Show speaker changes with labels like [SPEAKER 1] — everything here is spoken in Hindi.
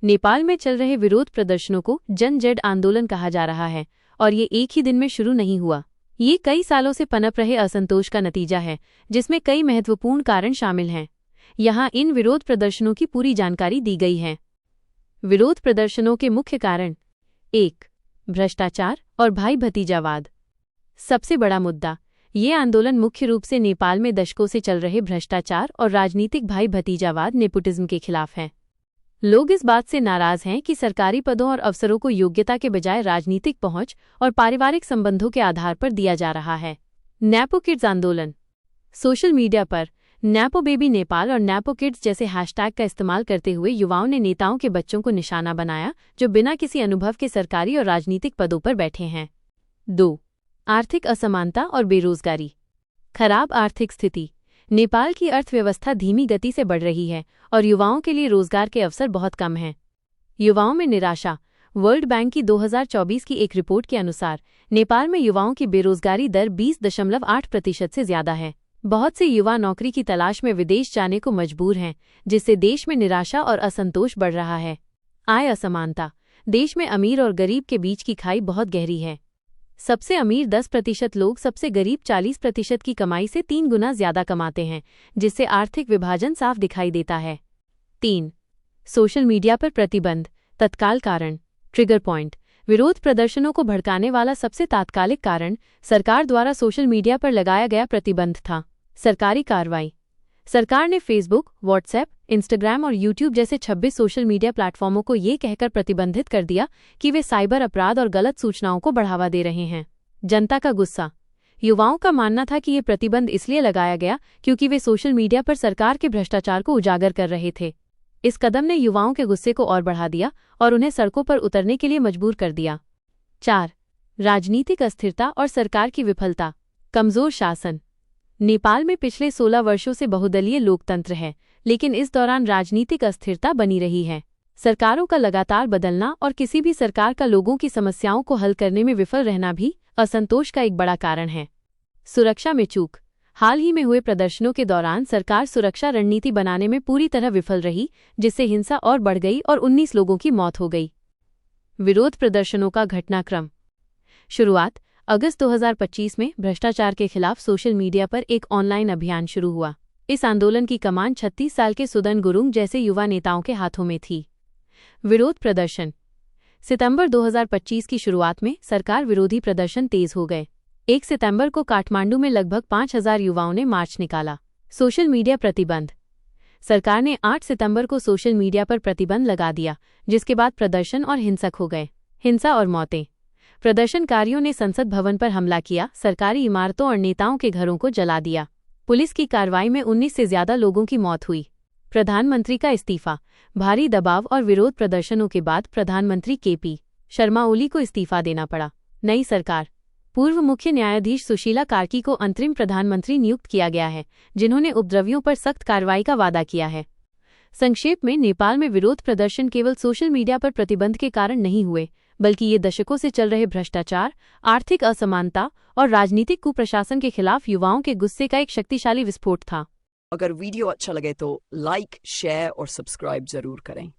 [SPEAKER 1] नेपाल में चल रहे विरोध प्रदर्शनों को जन-जड़ आंदोलन कहा जा रहा है और ये एक ही दिन में शुरू नहीं हुआ। ये कई सालों से पनप रहे असंतोष का नतीजा है, जिसमें कई महत्वपूर्ण कारण शामिल हैं। यहाँ इन विरोध प्रदर्शनों की पूरी जानकारी दी गई है। विरोध प्रदर्शनों के मुख्य कारण: 1. भ्रष्टाचार और भाई भतीजावाद। सबसे बड़ा मुद्दा: ये आंदोलन मुख्य रूप से नेपाल में दशकों से चल रहे भ्रष्टाचार और राजनीतिक भाई भतीजावाद नेपोटिज्म के खिलाफ है। लोग इस बात से नाराज हैं कि सरकारी पदों और अफसरों को योग्यता के बजाय राजनीतिक पहुंच और पारिवारिक संबंधों के आधार पर दिया जा रहा है। नैपो किड्स आंदोलन। सोशल मीडिया पर नैपो बेबी नेपाल और नैपो किड्स जैसे हैशटैग का इस्तेमाल करते हुए युवाओं ने नेताओं के बच्चों को निशाना बनाया, जो बिना किसी अनुभव के सरकारी और राजनीतिक पदों पर बैठे हैं। 2. आर्थिक असमानता और बेरोजगारी। खराब आर्थिक स्थिति। नेपाल की अर्थव्यवस्था धीमी गति से बढ़ रही है और युवाओं के लिए रोजगार के अवसर बहुत कम हैं। युवाओं में निराशा। वर्ल्ड बैंक की 2024 की एक रिपोर्ट के अनुसार नेपाल में युवाओं की बेरोजगारी दर 20.8% से ज्यादा है। बहुत से युवा नौकरी की तलाश में विदेश जाने को मजबूर हैं, जिससे देश में निराशा और असंतोष बढ़ रहा है। आय असमानता। देश में अमीर और गरीब के बीच की खाई बहुत गहरी है। सबसे अमीर 10% लोग सबसे गरीब 40% की कमाई से 3 गुना ज्यादा कमाते हैं, जिससे आर्थिक विभाजन साफ दिखाई देता है। 3. सोशल मीडिया पर प्रतिबंध। तत्काल कारण। Trigger point. विरोध प्रदर्शनों को भड़काने वाला सबसे तात्कालिक कारण सरकार द्वारा सोशल मीडिया पर लगाया गया प्रतिबंध था। सरकारी कार्रवाई। सरकार ने फेसबुक, व्हाट्सएप, इंस्टाग्राम और यूट्यूब जैसे 26 सोशल मीडिया प्लेटफॉर्मों को ये कहकर प्रतिबंधित कर दिया कि वे साइबर अपराध और गलत सूचनाओं को बढ़ावा दे रहे हैं। जनता का गुस्सा। युवाओं का मानना था कि ये प्रतिबंध इसलिए लगाया गया क्योंकि वे सोशल मीडिया पर सरकार के भ्रष्टाचार को उजागर कर रहे थे। इस कदम ने युवाओं के गुस्से को और बढ़ा दिया और उन्हें सड़कों पर उतरने के लिए मजबूर कर दिया। 4. राजनीतिक अस्थिरता और सरकार की विफलता। कमजोर शासन। नेपाल में पिछले 16 वर्षों से बहुदलीय लोकतंत्र है, लेकिन इस दौरान राजनीतिक अस्थिरता बनी रही है। सरकारों का लगातार बदलना और किसी भी सरकार का लोगों की समस्याओं को हल करने में विफल रहना भी असंतोष का एक बड़ा कारण है। सुरक्षा में चूक। हाल ही में हुए प्रदर्शनों के दौरान सरकार सुरक्षा रणनीति बनाने में पूरी तरह विफल रही, जिससे हिंसा और बढ़ गई और 19 लोगों की मौत हो गई। विरोध प्रदर्शनों का घटनाक्रम। शुरुआत। अगस्त 2025 में भ्रष्टाचार के खिलाफ सोशल मीडिया पर एक ऑनलाइन अभियान शुरू हुआ। इस आंदोलन की कमान 36 साल के सुदन गुरुङ जैसे युवा नेताओं के हाथों में थी। विरोध प्रदर्शन। सितंबर 2025 की शुरुआत में सरकार विरोधी प्रदर्शन तेज हो गए। 1 सितंबर को काठमांडू में लगभग 5000 युवाओं ने मार्च निकाला। सोशल मीडिया प्रतिबंध। सरकार ने 8 सितंबर को सोशल मीडिया पर प्रतिबंध लगा दिया, जिसके बाद प्रदर्शन और हिंसक हो गए। हिंसा और मौतें। प्रदर्शनकारियों ने संसद भवन पर हमला किया, सरकारी इमारतों और नेताओं के घरों को जला दिया। पुलिस की कार्रवाई में 19 से ज्यादा लोगों की मौत हुई। प्रधानमंत्री का इस्तीफा। भारी दबाव और विरोध प्रदर्शनों के बाद प्रधानमंत्री के.पी. शर्मा ओली को इस्तीफा देना पड़ा। नई सरकार। पूर्व मुख्य न्यायाधीश सुशीला कार्की को अंतरिम प्रधानमंत्री नियुक्त किया गया है, जिन्होंने उपद्रवियों पर सख्त कार्रवाई का वादा किया है। संक्षेप में, नेपाल में विरोध प्रदर्शन केवल सोशल मीडिया पर प्रतिबंध के कारण नहीं हुए, बल्कि ये दशकों से चल रहे भ्रष्टाचार, आर्थिक असमानता और राजनीतिक कुप्रशासन के खिलाफ युवाओं के गुस्से का एक शक्तिशाली विस्फोट था।
[SPEAKER 2] अगर वीडियो अच्छा लगे तो लाइक, शेयर और सब्सक्राइब जरूर करें।